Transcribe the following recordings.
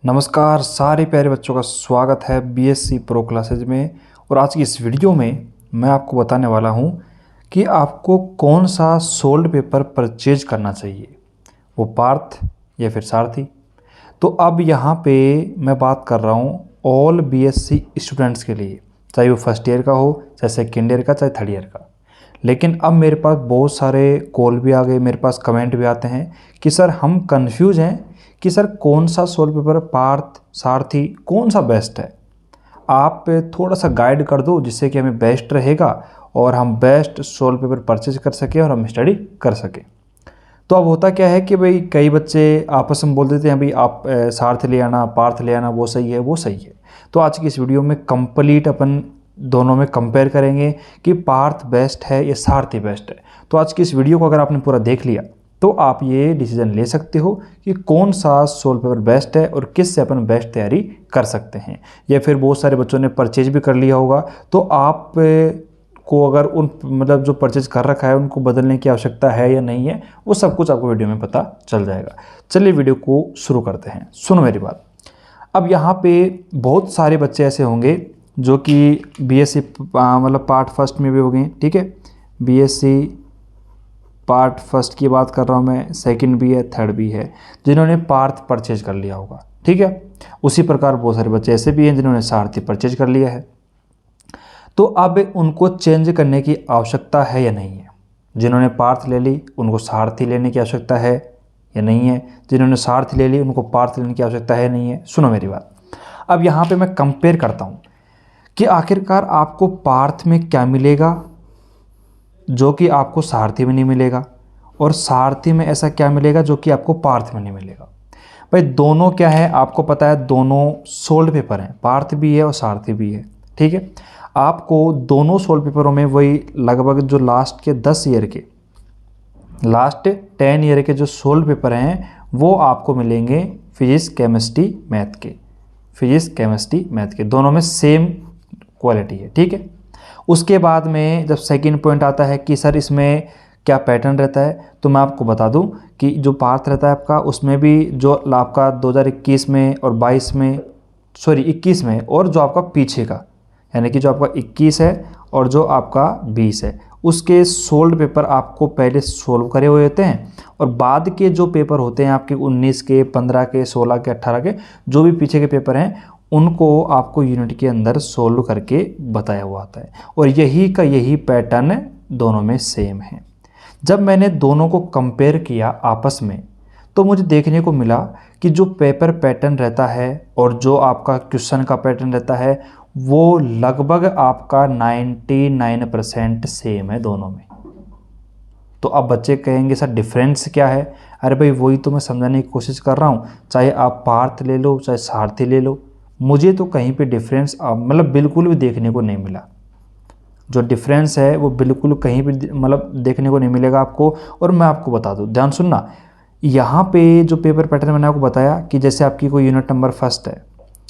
नमस्कार सारे प्यारे बच्चों का स्वागत है बीएससी प्रो क्लासेज में। और आज की इस वीडियो में मैं आपको बताने वाला हूं कि आपको कौन सा सोल्ड पेपर परचेज करना चाहिए, वो पार्थ या फिर सारथी। तो अब यहाँ पे मैं बात कर रहा हूँ ऑल बीएससी स्टूडेंट्स के लिए, चाहे वो फर्स्ट ईयर का हो, चाहे सेकेंड ईयर का, चाहे थर्ड ईयर का। लेकिन अब मेरे पास बहुत सारे कॉल भी आ गए, मेरे पास कमेंट भी आते हैं कि सर हम कंफ्यूज हैं कि सर कौन सा सोल्ड पेपर पार्थ सारथी कौन सा बेस्ट है। आप थोड़ा सा गाइड कर दो जिससे कि हमें बेस्ट रहेगा और हम बेस्ट सोल्ड पेपर परचेज कर सकें और हम स्टडी कर सकें। तो अब होता क्या है कि भाई कई बच्चे आपस में बोल देते हैं भाई आप सारथी ले आना, पार्थ ले आना, वो सही है वो सही है। तो आज की इस वीडियो में कंप्लीट अपन दोनों में कंपेयर करेंगे कि पार्थ बेस्ट है या सारथी बेस्ट है। तो आज की इस वीडियो को अगर आपने पूरा देख लिया तो आप ये डिसीजन ले सकते हो कि कौन सा सोल्ड पेपर बेस्ट है और किस से अपन बेस्ट तैयारी कर सकते हैं। या फिर बहुत सारे बच्चों ने परचेज भी कर लिया होगा, तो आप को अगर उन मतलब जो परचेज कर रखा है उनको बदलने की आवश्यकता है या नहीं है, वो सब कुछ आपको वीडियो में पता चल जाएगा। चलिए वीडियो को शुरू करते हैं। सुनो मेरी बात। अब यहाँ पे बहुत सारे बच्चे ऐसे होंगे जो कि बीएससी मतलब पार्ट फर्स्ट में भी हो गए, ठीक है। बीएससी पार्ट फर्स्ट की बात कर रहा हूँ मैं, सेकंड भी है, थर्ड भी है, जिन्होंने पार्थ परचेज कर लिया होगा, ठीक है। उसी प्रकार बहुत सारे बच्चे ऐसे भी हैं जिन्होंने सारथी परचेज कर लिया है। तो अब उनको चेंज करने की आवश्यकता है या नहीं है। जिन्होंने पार्थ ले ली उनको सारथी लेने की आवश्यकता है या नहीं है, जिन्होंने सारथी ले ली उनको पार्थ लेने की आवश्यकता है नहीं है। सुनो मेरी बात। अब यहाँ पे मैं कंपेयर करता हूँ कि आखिरकार आपको पार्थ में क्या मिलेगा जो कि आपको सारथी में नहीं मिलेगा, और सारथी में ऐसा क्या मिलेगा जो कि आपको पार्थ में नहीं मिलेगा। भाई दोनों क्या है आपको पता है, दोनों सोल्ड पेपर हैं, पार्थ भी है और सारथी भी है, ठीक है। आपको दोनों सोल्ड पेपरों में वही लगभग जो लास्ट के 10 ईयर के, लास्ट 10 ईयर के जो सोल्ड पेपर हैं वो आपको मिलेंगे फिजिक्स केमिस्ट्री मैथ के, फिजिक्स केमिस्ट्री मैथ के, दोनों में सेम क्वालिटी है, ठीक है। उसके बाद में जब सेकंड पॉइंट आता है कि सर इसमें क्या पैटर्न रहता है, तो मैं आपको बता दूं कि जो पार्थ रहता है आपका, उसमें भी जो आपका 2021 में और 22 में, सॉरी 21 में, और जो आपका पीछे का यानी कि जो आपका 21 है और जो आपका 20 है, उसके सोल्ड पेपर आपको पहले सोल्व करे हुए होते हैं। और बाद के जो पेपर होते हैं आपके 19 के, 15 के, 16 के, 18 के, जो भी पीछे के पेपर हैं उनको आपको यूनिट के अंदर सोल्व करके बताया हुआ आता है। और यही का यही पैटर्न दोनों में सेम है। जब मैंने दोनों को कंपेयर किया आपस में तो मुझे देखने को मिला कि जो पेपर पैटर्न रहता है और जो आपका क्वेश्चन का पैटर्न रहता है वो लगभग आपका 99% सेम है दोनों में। तो अब बच्चे कहेंगे सर डिफरेंस क्या है। अरे भाई वही तो मैं समझाने की कोशिश कर रहा हूँ, चाहे आप पार्थ ले लो चाहे सारथी ले लो, मुझे तो कहीं पे डिफरेंस मतलब बिल्कुल भी देखने को नहीं मिला। जो डिफरेंस है वो बिल्कुल कहीं भी मतलब देखने को नहीं मिलेगा आपको। और मैं आपको बता दूं, ध्यान सुनना, यहाँ पे जो पेपर पैटर्न मैंने आपको बताया कि जैसे आपकी कोई यूनिट नंबर फर्स्ट है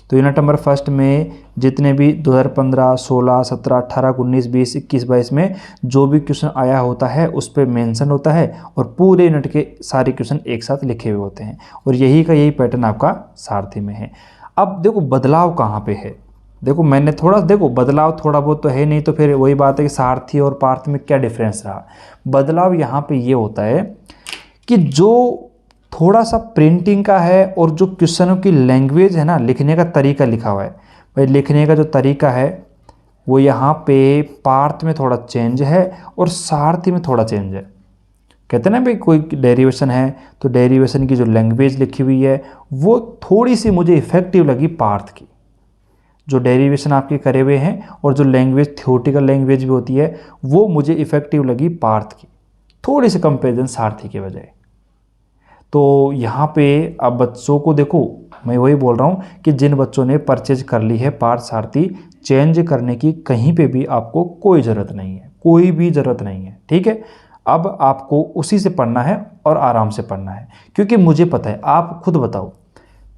तो यूनिट नंबर फर्स्ट में जितने भी 2015, 16, 17, 18, 19, 20, 21, 22 में जो भी क्वेश्चन आया होता है उस पर मेंशन होता है और पूरे यूनिट के सारे क्वेश्चन एक साथ लिखे हुए होते हैं। और यही का यही पैटर्न आपका सारथी में है। अब देखो बदलाव कहाँ पे है, देखो मैंने देखो बदलाव थोड़ा बहुत तो है, नहीं तो फिर वही बात है कि सारथी और पार्थ में क्या डिफरेंस रहा। बदलाव यहाँ पे ये होता है कि जो थोड़ा सा प्रिंटिंग का है और जो क्वेश्चनों की लैंग्वेज है ना, लिखने का तरीका लिखा हुआ है, भाई लिखने का जो तरीका है वो यहाँ पे पार्थ में थोड़ा चेंज है और सारथी में थोड़ा चेंज है। कहते हैं ना भाई कोई डेरिवेशन है तो डेरिवेशन की जो लैंग्वेज लिखी हुई है वो थोड़ी सी मुझे इफ़ेक्टिव लगी पार्थ की। जो डेरिवेशन आपके करे हुए हैं और जो लैंग्वेज थ्योरेटिकल लैंग्वेज भी होती है वो मुझे इफ़ेक्टिव लगी पार्थ की, थोड़ी सी कंपेरिजन सारथी के बजाय। तो यहाँ पे अब बच्चों को देखो, मैं वही बोल रहा हूँ कि जिन बच्चों ने परचेज कर ली है पार्थ सारथी, चेंज करने की कहीं पे भी आपको कोई ज़रूरत नहीं है, कोई भी ज़रूरत नहीं है, ठीक है। अब आपको उसी से पढ़ना है और आराम से पढ़ना है, क्योंकि मुझे पता है। आप खुद बताओ,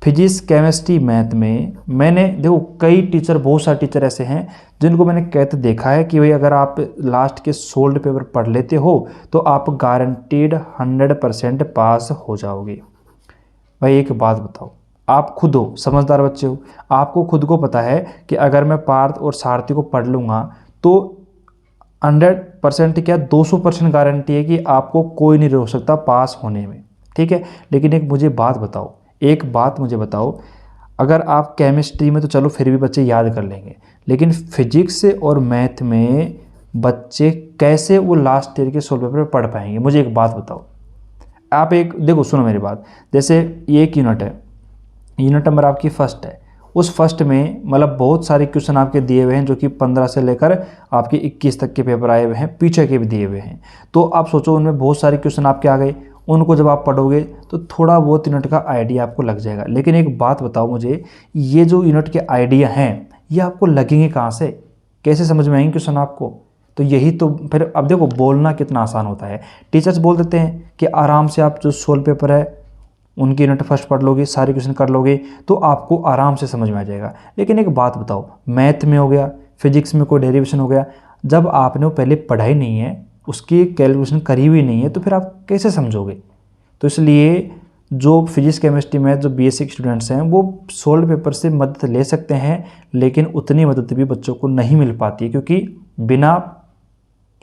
फिजिक्स केमिस्ट्री मैथ में मैंने देखो कई टीचर, बहुत सारे टीचर ऐसे हैं जिनको मैंने कहते देखा है कि भाई अगर आप लास्ट के सोल्ड पेपर पढ़ लेते हो तो आप गारंटीड 100% पास हो जाओगे। भाई एक बात बताओ, आप खुद हो, समझदार बच्चे हो, आपको खुद को पता है कि अगर मैं पार्थ और सारथी को पढ़ लूँगा तो 100% क्या 200% गारंटी है कि आपको कोई नहीं रोक सकता पास होने में, ठीक है। लेकिन एक बात मुझे बताओ, अगर आप केमिस्ट्री में तो चलो फिर भी बच्चे याद कर लेंगे, लेकिन फिजिक्स और मैथ में बच्चे कैसे वो लास्ट ईयर के सोल्व पेपर पढ़ पाएंगे? मुझे एक बात बताओ। आप एक देखो, सुनो मेरी बात, जैसे ये एक यूनिट है, यूनिट नंबर आपकी फर्स्ट है, उस फर्स्ट में मतलब बहुत सारे क्वेश्चन आपके दिए हुए हैं जो कि 15 से लेकर आपके 21 तक के पेपर आए हुए हैं, पीछे के भी दिए हुए हैं। तो आप सोचो उनमें बहुत सारे क्वेश्चन आपके आ गए, उनको जब आप पढ़ोगे तो थोड़ा बहुत यूनिट का आइडिया आपको लग जाएगा। लेकिन एक बात बताओ मुझे, ये जो यूनिट के आइडिया हैं ये आपको लगेंगे कहाँ से, कैसे समझ में आएंगे क्वेश्चन आपको? तो यही तो फिर अब देखो, बोलना कितना आसान होता है। टीचर्स बोल देते हैं कि आराम से आप जो सोल्व पेपर है उनकी यूनिट फर्स्ट पढ़ लोगे, सारे क्वेश्चन कर लोगे तो आपको आराम से समझ में आ जाएगा। लेकिन एक बात बताओ, मैथ में हो गया, फिजिक्स में कोई डेरिवेशन हो गया, जब आपने वो पहले पढ़ाई नहीं है, उसकी कैलकुलेशन करी हुई नहीं है, तो फिर आप कैसे समझोगे? तो इसलिए जो फिजिक्स केमिस्ट्री में जो बीएससी स्टूडेंट्स हैं वो सोल्व पेपर से मदद ले सकते हैं, लेकिन उतनी मदद भी बच्चों को नहीं मिल पाती, क्योंकि बिना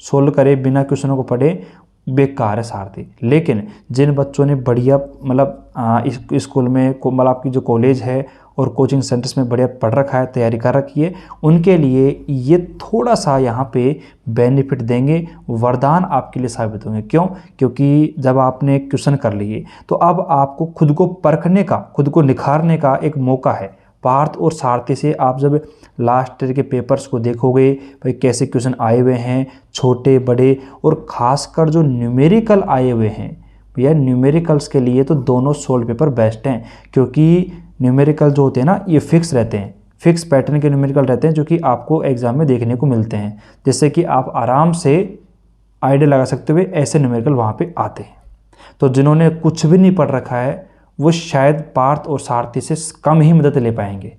सोल्व करे, बिना क्वेश्चनों को पढ़े बेकार है सारथी। लेकिन जिन बच्चों ने बढ़िया मतलब इस स्कूल में मतलब आपकी जो कॉलेज है और कोचिंग सेंटर्स में बढ़िया पढ़ रखा है, तैयारी कर रखी है, उनके लिए ये थोड़ा सा यहाँ पे बेनिफिट देंगे, वरदान आपके लिए साबित होंगे। क्यों? क्योंकि जब आपने क्वेश्चन कर लिए तो अब आपको खुद को परखने का, खुद को निखारने का एक मौका है। पार्थ और सारथी से आप जब लास्ट ईयर के पेपर्स को देखोगे, भाई कैसे क्वेश्चन आए हुए हैं, छोटे बड़े, और ख़ासकर जो न्यूमेरिकल आए हुए हैं, भैया न्यूमेरिकल्स के लिए तो दोनों सोल्व पेपर बेस्ट हैं, क्योंकि न्यूमेरिकल जो होते हैं ना ये फिक्स रहते हैं, फिक्स पैटर्न के न्यूमेरिकल रहते हैं जो कि आपको एग्जाम में देखने को मिलते हैं, जिससे कि आप आराम से आइडिया लगा सकते हुए ऐसे न्यूमेरिकल वहाँ पे आते हैं। तो जिन्होंने कुछ भी नहीं पढ़ रखा है वो शायद पार्थ और सारथी से कम ही मदद ले पाएंगे,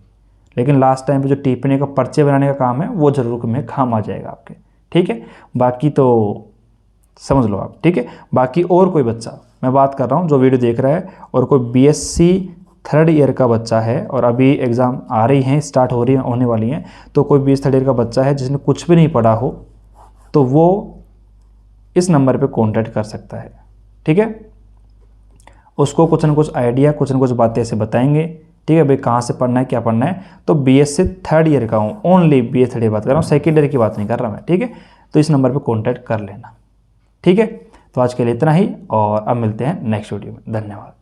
लेकिन लास्ट टाइम पे जो टिप्पणी का पर्चे बनाने का काम है वो जरूर में काम आ जाएगा आपके, ठीक है। बाकी तो समझ लो आप, ठीक है। बाकी और कोई बच्चा, मैं बात कर रहा हूँ जो वीडियो देख रहा है और कोई बीएससी थर्ड ईयर का बच्चा है और अभी एग्ज़ाम आ रही हैं, स्टार्ट हो रही हैं, होने वाली हैं, तो कोई बीएससी थर्ड ईयर का बच्चा है जिसने कुछ भी नहीं पढ़ा हो तो वो इस नंबर पे कांटेक्ट कर सकता है, ठीक है। उसको कुछ न कुछ आइडिया, कुछ न कुछ बातें ऐसे बताएंगे, ठीक है भाई, कहाँ से पढ़ना है, क्या पढ़ना है। तो बीएससी थर्ड ईयर का हूँ, ओनली बीएससी थर्ड ईयर बात कर रहा हूँ, सेकेंड ईयर की बात नहीं कर रहा मैं, ठीक है। तो इस नंबर पे कांटेक्ट कर लेना, ठीक है। तो आज के लिए इतना ही और अब मिलते हैं नेक्स्ट वीडियो में। धन्यवाद।